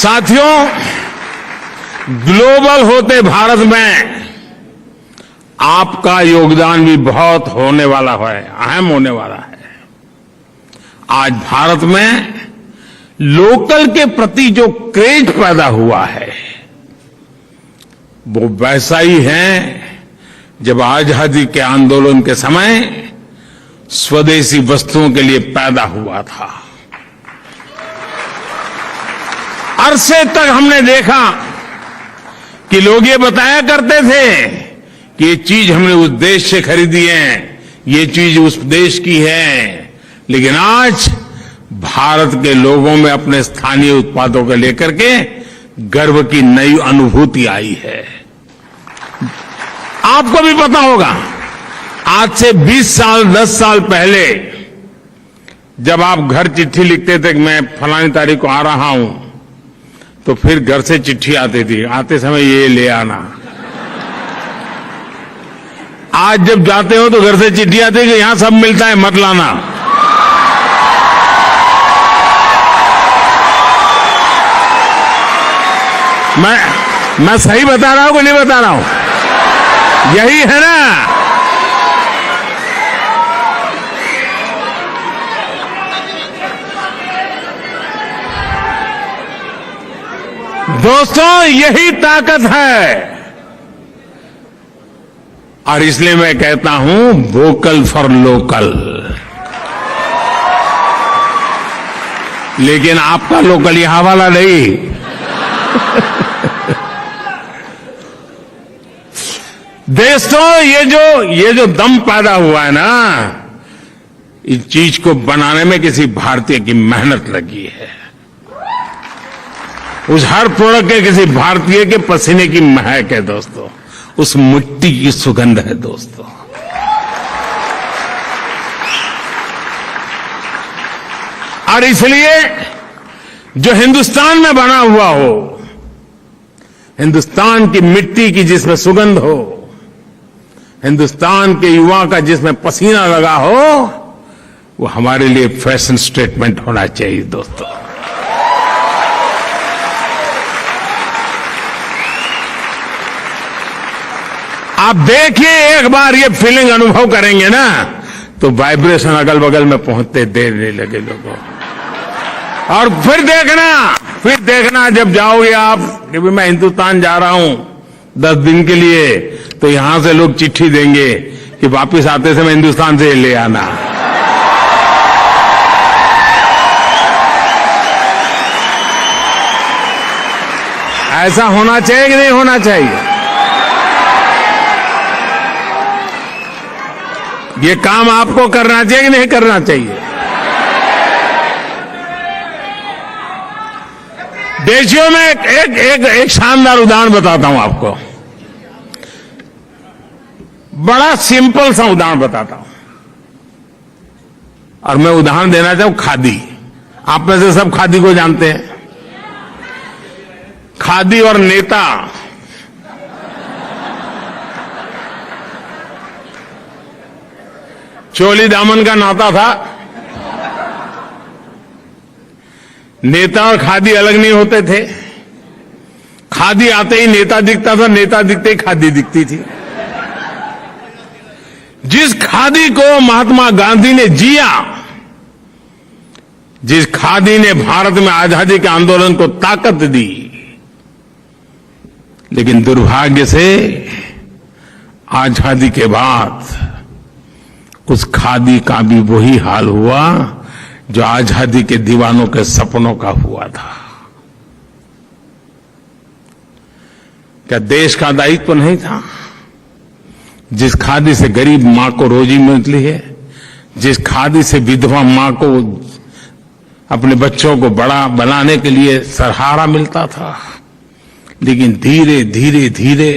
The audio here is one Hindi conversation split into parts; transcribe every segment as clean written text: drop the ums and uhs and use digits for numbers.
साथियों, ग्लोबल होते भारत में आपका योगदान भी बहुत होने वाला है, अहम होने वाला है। आज भारत में लोकल के प्रति जो क्रेज पैदा हुआ है वो वैसा ही है जब आजादी के आंदोलन के समय स्वदेशी वस्तुओं के लिए पैदा हुआ था। अरसे तक हमने देखा कि लोग ये बताया करते थे कि ये चीज हमने उस देश से खरीदी है, ये चीज उस देश की है, लेकिन आज भारत के लोगों में अपने स्थानीय उत्पादों को लेकर के गर्व की नई अनुभूति आई है। आपको भी पता होगा, आज से 20 साल 10 साल पहले जब आप घर चिट्ठी लिखते थे कि मैं फलानी तारीख को आ रहा हूं, तो फिर घर से चिट्ठी आती थी, आते समय ये ले आना। आज जब जाते हो तो घर से चिट्ठी आती है कि यहां सब मिलता है, मत लाना। मैं सही बता रहा हूं कि नहीं बता रहा हूं? यही है ना। दोस्तों, यही ताकत है और इसलिए मैं कहता हूं वोकल फॉर लोकल। लेकिन आपका लोकल यहां वाला नहीं। दोस्तों, ये जो दम पैदा हुआ है ना, इस चीज को बनाने में किसी भारतीय की मेहनत लगी है। उस हर प्रोडक्ट के किसी भारतीय के पसीने की महक है दोस्तों, उस मिट्टी की सुगंध है दोस्तों। और इसलिए जो हिंदुस्तान में बना हुआ हो, हिंदुस्तान की मिट्टी की जिसमें सुगंध हो, हिंदुस्तान के युवा का जिसमें पसीना लगा हो, वो हमारे लिए फैशन स्टेटमेंट होना चाहिए दोस्तों। आप देखिए, एक बार ये फीलिंग अनुभव करेंगे ना, तो वाइब्रेशन अगल बगल में पहुंचते देर नहीं लगे लोगों। और फिर देखना जब जाओगे आप कि मैं हिंदुस्तान जा रहा हूं 10 दिन के लिए, तो यहां से लोग चिट्ठी देंगे कि वापस आते समय हिंदुस्तान से ले आना। ऐसा होना चाहिए कि नहीं होना चाहिए? ये काम आपको करना चाहिए कि नहीं करना चाहिए? देशियों में एक शानदार उदाहरण बताता हूं आपको। बड़ा सिंपल सा उदाहरण बताता हूं, और मैं उदाहरण देना चाहूं खादी। आप में से सब खादी को जानते हैं। खादी और नेता, चोली दामन का नाता था। नेता और खादी अलग नहीं होते थे। खादी आते ही नेता दिखता था, नेता दिखते ही खादी दिखती थी। जिस खादी को महात्मा गांधी ने जिया, जिस खादी ने भारत में आजादी के आंदोलन को ताकत दी, लेकिन दुर्भाग्य से आजादी के बाद उस खादी का भी वही हाल हुआ जो आजादी के दीवानों के सपनों का हुआ था। क्या देश का दायित्व नहीं था? जिस खादी से गरीब मां को रोजी मिलती है, जिस खादी से विधवा मां को अपने बच्चों को बड़ा बनाने के लिए सहारा मिलता था, लेकिन धीरे धीरे धीरे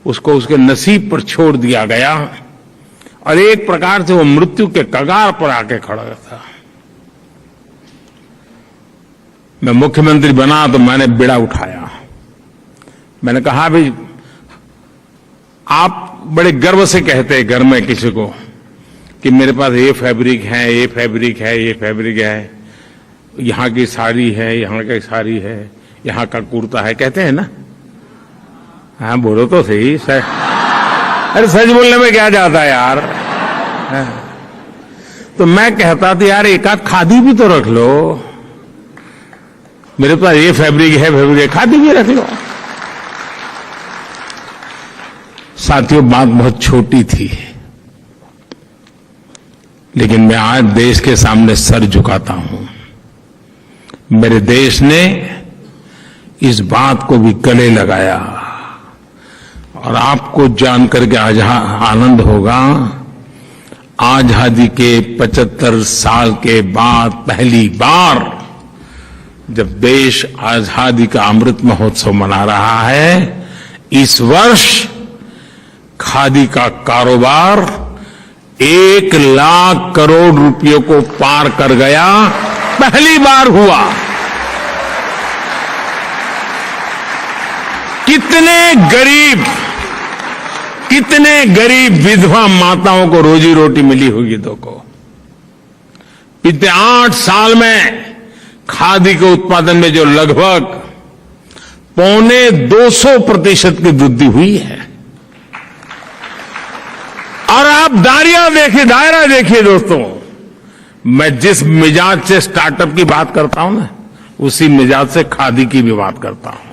उसको उसके नसीब पर छोड़ दिया गया और एक प्रकार से वो मृत्यु के कगार पर आके खड़ा था। मैं मुख्यमंत्री बना तो मैंने बीड़ा उठाया। मैंने कहा, भाई आप बड़े गर्व से कहते हैं घर में किसी को कि मेरे पास ये फैब्रिक है, ये फैब्रिक है, ये फैब्रिक है, यहाँ की साड़ी है, यहाँ की साड़ी है, यहाँ का कुर्ता है, कहते हैं ना? हाँ बोलो तो सही। अरे सच बोलने में क्या जाता है यार। तो मैं कहता था यार एक आध खादी भी तो रख लो, मेरे पास ये फैब्रिक है, खादी भी रख लो। साथियों बात बहुत छोटी थी, लेकिन मैं आज देश के सामने सर झुकाता हूं। मेरे देश ने इस बात को भी गले लगाया और आपको जानकर के आज आनंद होगा, आजादी के 75 साल के बाद पहली बार जब देश आजादी का अमृत महोत्सव मना रहा है, इस वर्ष खादी का कारोबार 1 लाख करोड़ रुपयों को पार कर गया, पहली बार हुआ। कितने गरीब विधवा माताओं को रोजी रोटी मिली होगी को। पिछले 8 साल में खादी के उत्पादन में जो लगभग 250% की वृद्धि हुई है। और आप दायरा देखिए दोस्तों, मैं जिस मिजाज से स्टार्टअप की बात करता हूं ना, उसी मिजाज से खादी की भी बात करता हूं।